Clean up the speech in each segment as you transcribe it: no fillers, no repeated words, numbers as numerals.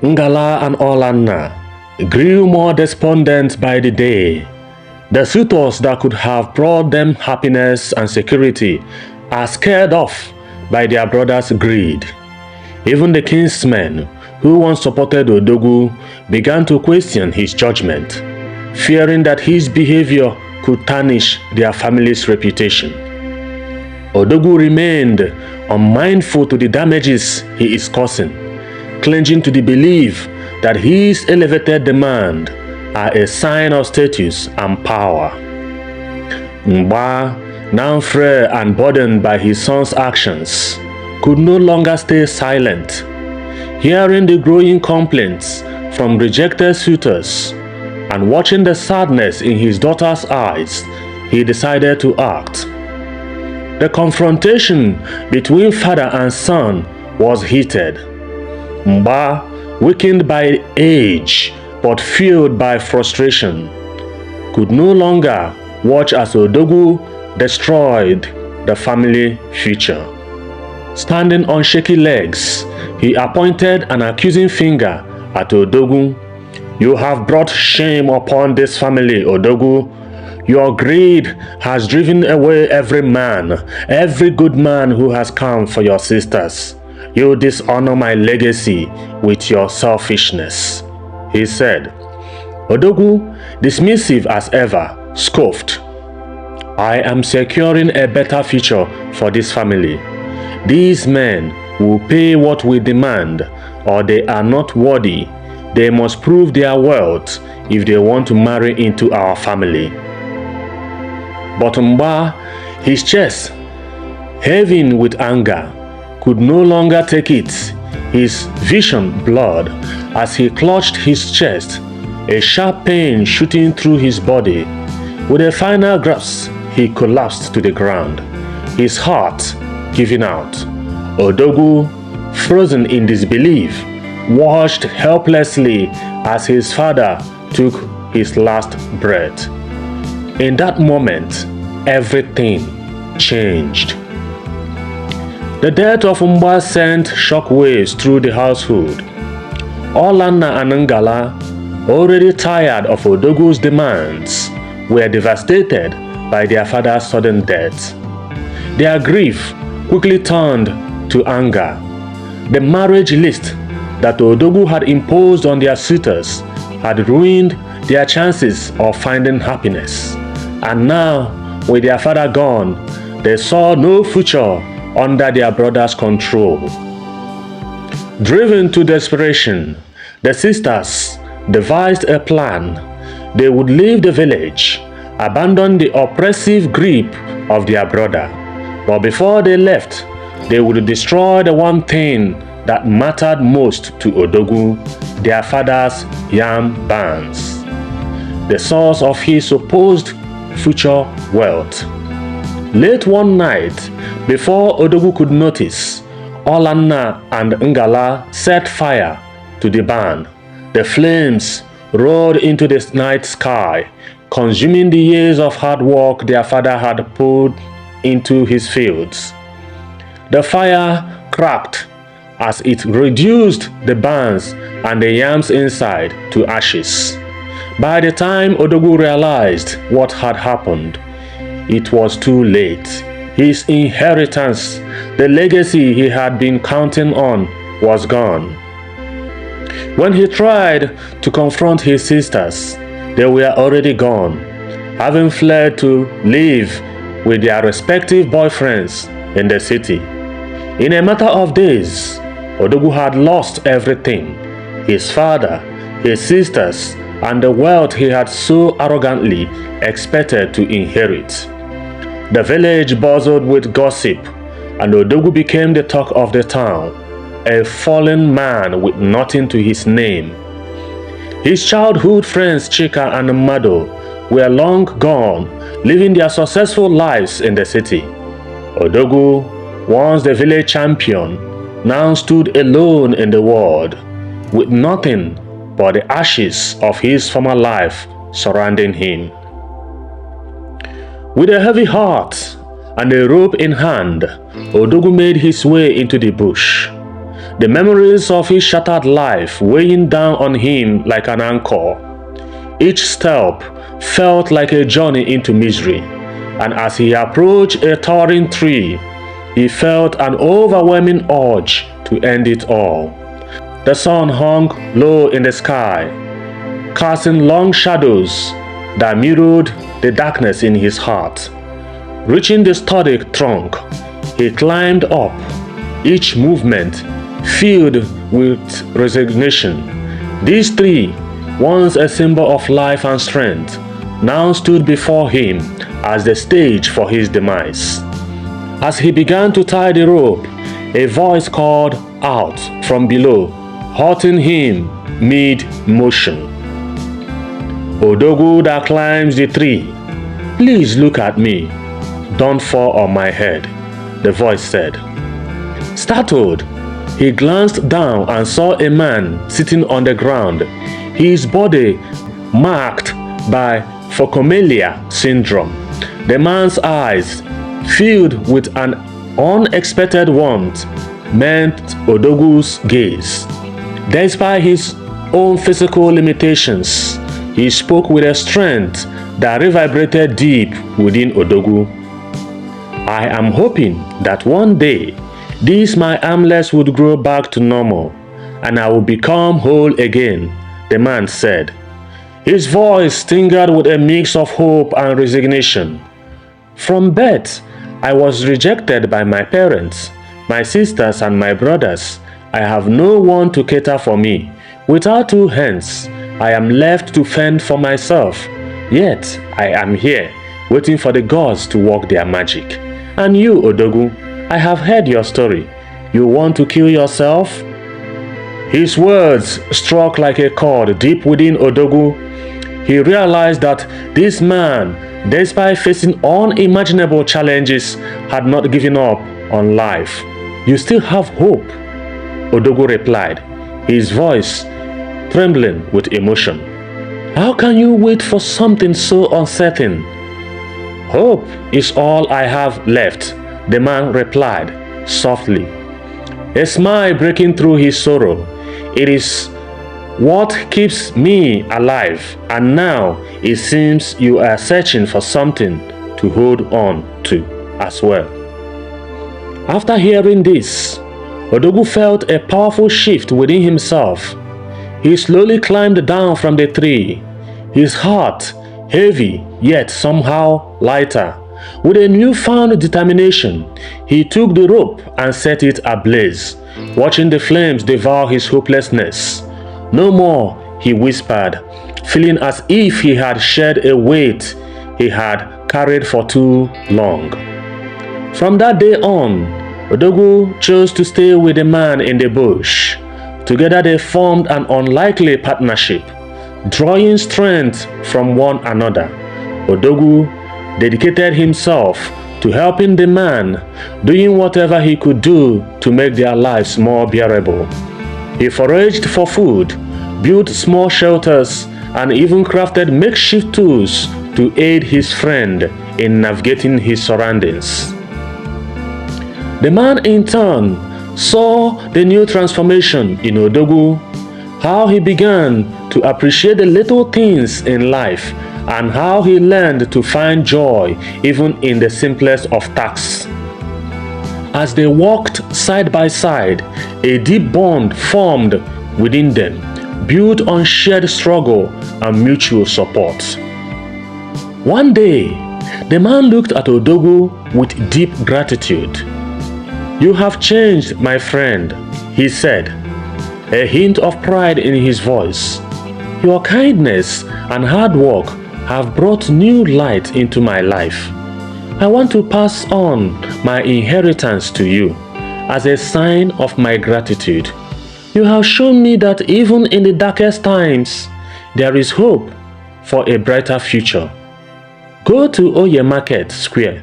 Ngala and Olanna grew more despondent by the day. The suitors that could have brought them happiness and security are scared off by their brother's greed. Even the kinsmen who once supported Odogwu began to question his judgment, fearing that his behavior could tarnish their family's reputation. Odogwu remained unmindful to the damages he is causing, clinging to the belief that his elevated demand are a sign of status and power. Mba, now frail and burdened by his son's actions, could no longer stay silent. Hearing the growing complaints from rejected suitors and watching the sadness in his daughter's eyes, he decided to act. The confrontation between father and son was heated. Mba, weakened by age but fueled by frustration, could no longer watch as Odogwu destroyed the family future. Standing on shaky legs, he pointed an accusing finger at Odogwu. "You have brought shame upon this family, Odogwu. Your greed has driven away every man, every good man who has come for your sisters. You dishonor my legacy with your selfishness," he said. Odogwu, dismissive as ever, scoffed. "I am securing a better future for this family. These men will pay what we demand, or they are not worthy. They must prove their wealth if they want to marry into our family." But Mba, his chest heaving with anger, could no longer take it. His vision blurred as he clutched his chest, a sharp pain shooting through his body. With a final grasp, he collapsed to the ground, his heart giving out. Odogwu, frozen in disbelief, watched helplessly as his father took his last breath. In that moment, everything changed. The death of Mba sent shockwaves through the household. Olanna and Ngala, already tired of Odogwu's demands, were devastated by their father's sudden death. Their grief quickly turned to anger. The marriage list that Odogwu had imposed on their suitors had ruined their chances of finding happiness. And now, with their father gone, they saw no future under their brother's control. Driven to desperation, the sisters devised a plan. They would leave the village, abandon the oppressive grip of their brother. But before they left, they would destroy the one thing that mattered most to Odogwu, their father's yam barns, the source of his supposed future wealth. Late one night, before Odogwu could notice, Olanna and Ngala set fire to the barn. The flames roared into the night sky, consuming the years of hard work their father had put into his fields. The fire cracked as it reduced the barns and the yams inside to ashes. By the time Odogwu realized what had happened, it was too late. His inheritance, the legacy he had been counting on, was gone. When he tried to confront his sisters, they were already gone, having fled to live with their respective boyfriends in the city. In a matter of days, Odogwu had lost everything: his father, his sisters, and the wealth he had so arrogantly expected to inherit. The village buzzed with gossip, and Odogwu became the talk of the town, a fallen man with nothing to his name. His childhood friends Chika and Mado were long gone, living their successful lives in the city. Odogwu, once the village champion, now stood alone in the world, with nothing but the ashes of his former life surrounding him. With a heavy heart and a rope in hand, Odogwu made his way into the bush. the memories of his shattered life weighing down on him like an anchor. Each step felt like a journey into misery, and as he approached a towering tree, he felt an overwhelming urge to end it all. The sun hung low in the sky, casting long shadows that mirrored the darkness in his heart. Reaching the sturdy trunk, he climbed up, each movement filled with resignation. This tree, once a symbol of life and strength, now stood before him as the stage for his demise. As he began to tie the rope, a voice called out from below, halting him mid-motion. "Odogwu that climbs the tree, please look at me. Don't fall on my head," the voice said. Startled, he glanced down and saw a man sitting on the ground, his body marked by Phocomelia syndrome. The man's eyes, filled with an unexpected warmth, met Odogwu's gaze. Despite his own physical limitations, he spoke with a strength that reverberated deep within Odogwu. "I am hoping that one day these my armlets would grow back to normal and I will become whole again," the man said. His voice tingled with a mix of hope and resignation. "From birth, I was rejected by my parents, my sisters and my brothers. I have no one to cater for me. Without two hands, I am left to fend for myself. Yet, I am here, waiting for the gods to work their magic. And you, Odogwu, I have heard your story. You want to kill yourself?" His words struck like a chord deep within Odogwu. He realized that this man, despite facing unimaginable challenges, had not given up on life. "You still have hope," Odogwu replied, his voice trembling with emotion. "How can you wait for something so uncertain?" "Hope is all I have left," the man replied softly, a smile breaking through his sorrow. "It is what keeps me alive, and now it seems you are searching for something to hold on to as well." After hearing this, Odogwu felt a powerful shift within himself. He slowly climbed down from the tree, his heart heavy yet somehow lighter. With a newfound determination, he took the rope and set it ablaze, watching the flames devour his hopelessness. "No more," he whispered, feeling as if he had shed a weight he had carried for too long. From that day on, Odogwu chose to stay with the man in the bush. Together they formed an unlikely partnership, drawing strength from one another. Odogwu dedicated himself to helping the man, doing whatever he could do to make their lives more bearable. He foraged for food, built small shelters, and even crafted makeshift tools to aid his friend in navigating his surroundings. The man in turn saw the new transformation in Odogwu, how he began to appreciate the little things in life and how he learned to find joy even in the simplest of tasks. As they walked side by side, a deep bond formed within them, built on shared struggle and mutual support. One day, the man looked at Odogwu with deep gratitude. "You have changed, my friend," he said, a hint of pride in his voice. "Your kindness and hard work have brought new light into my life. I want to pass on my inheritance to you as a sign of my gratitude. You have shown me that even in the darkest times, there is hope for a brighter future. Go to Oye Market Square.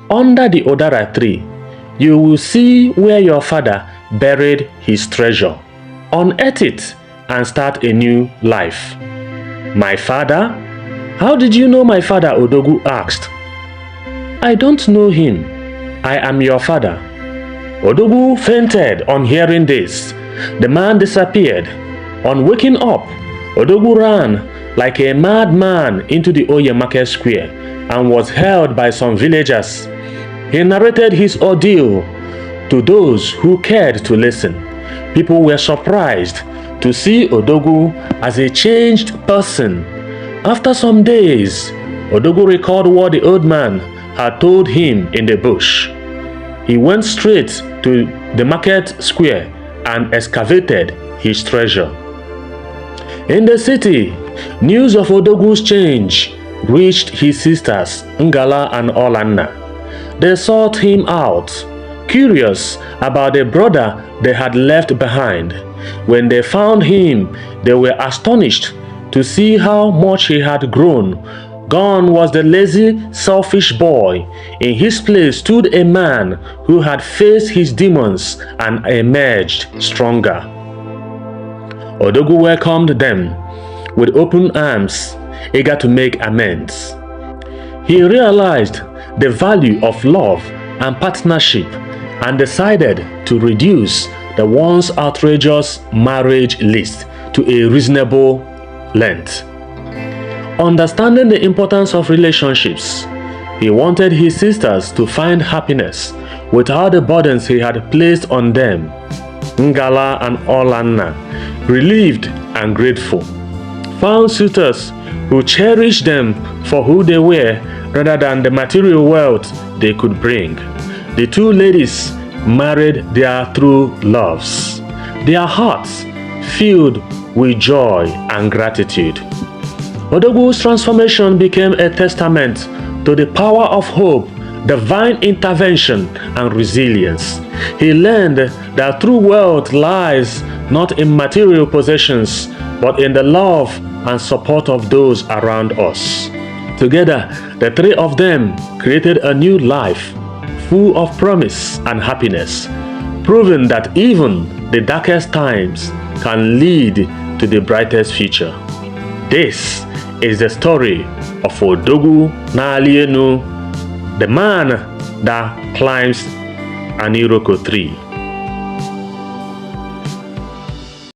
Under the Odara tree, you will see where your father buried his treasure. Unearth it and start a new life." "My father? How did you know my father?" Odogwu asked. "I don't know him. I am your father. Odogwu fainted on hearing this. The man disappeared. On waking up, Odogwu ran like a madman into the Oye market square and was held by some villagers. He narrated his ordeal to those who cared to listen. People were surprised to see Odogwu as a changed person. After some days, Odogwu recalled what the old man had told him in the bush. He went straight to the market square and excavated his treasure. In the city, news of Odogwu's change reached his sisters Ngala and Olanna. They sought him out, curious about the brother they had left behind. When they found him, they were astonished to see how much he had grown. Gone was the lazy, selfish boy. In his place stood a man who had faced his demons and emerged stronger. Odogwu welcomed them with open arms, eager to make amends. He realized the value of love and partnership and decided to reduce the once outrageous marriage list to a reasonable length. Understanding the importance of relationships, he wanted his sisters to find happiness without the burdens he had placed on them. Ngala and Olanna, relieved and grateful, found suitors who cherished them for who they were rather than the material wealth they could bring. The two ladies married their true loves, their hearts filled with joy and gratitude. Odogwu's transformation became a testament to the power of hope, divine intervention, and resilience. He learned that true wealth lies not in material possessions, but in the love and support of those around us. Together, the three of them created a new life, full of promise and happiness, proving that even the darkest times can lead to the brightest future. This is the story of Odogwu N'Alienu, the man that climbs an Iroko tree.